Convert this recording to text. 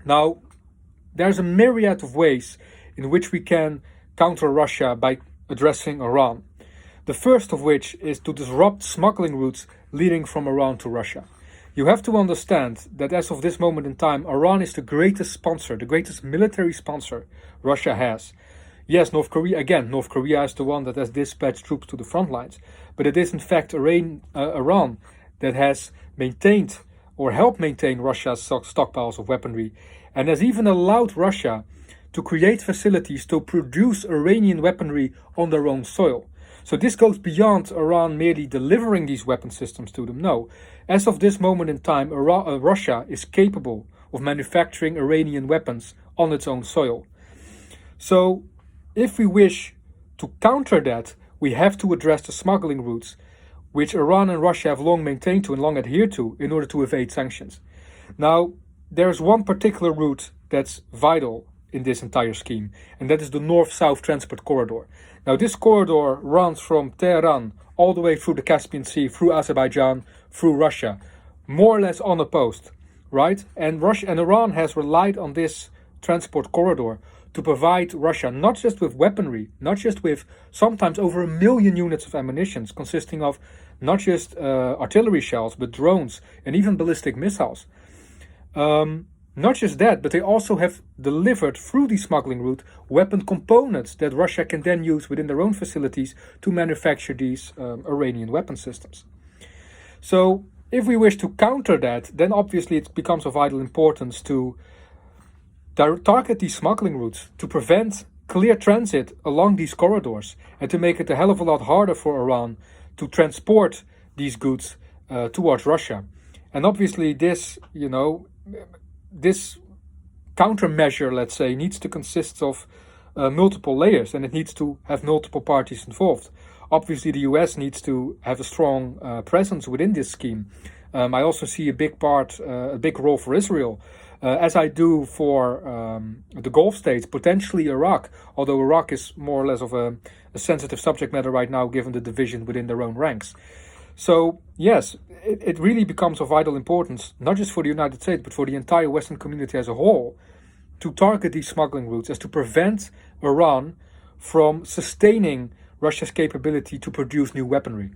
Now, there's a myriad of ways in which we can counter Russia by addressing Iran. The first of which is to disrupt smuggling routes leading from Iran to Russia. You have to understand that as of this moment in time, Iran is the greatest sponsor, the greatest military sponsor Russia has. Yes, North Korea is the one that has dispatched troops to the front lines, but it is in fact Iran that has maintained or helped maintain Russia's stockpiles of weaponry, and has even allowed Russia to create facilities to produce Iranian weaponry on their own soil. So this goes beyond Iran merely delivering these weapon systems to them. No, as of this moment in time, Russia is capable of manufacturing Iranian weapons on its own soil. So if we wish to counter that, we have to address the smuggling routes, which Iran and Russia have long maintained to and long adhered to in order to evade sanctions. Now, there's one particular route that's vital in this entire scheme, and that is the North-South Transport Corridor. Now, this corridor runs from Tehran all the way through the Caspian Sea, through Azerbaijan, through Russia, more or less unopposed, right? And Russia and Iran has relied on this transport corridor to provide Russia not just with weaponry, not just with sometimes over 1 million units of ammunition, consisting of not just artillery shells, but drones and even ballistic missiles. Not just that, but they also have delivered through the smuggling route weapon components that Russia can then use within their own facilities to manufacture these Iranian weapon systems. So if we wish to counter that, then obviously it becomes of vital importance to target these smuggling routes, to prevent clear transit along these corridors, and to make it a hell of a lot harder for Iran to transport these goods towards Russia. And obviously this countermeasure, let's say, needs to consist of multiple layers, and it needs to have multiple parties involved. Obviously, the US needs to have a strong presence within this scheme. I also see a big role for Israel, as I do for the Gulf states, potentially Iraq, although Iraq is more or less of a sensitive subject matter right now, given the division within their own ranks. So, yes, it really becomes of vital importance, not just for the United States, but for the entire Western community as a whole, to target these smuggling routes as to prevent Iran from sustaining Russia's capability to produce new weaponry.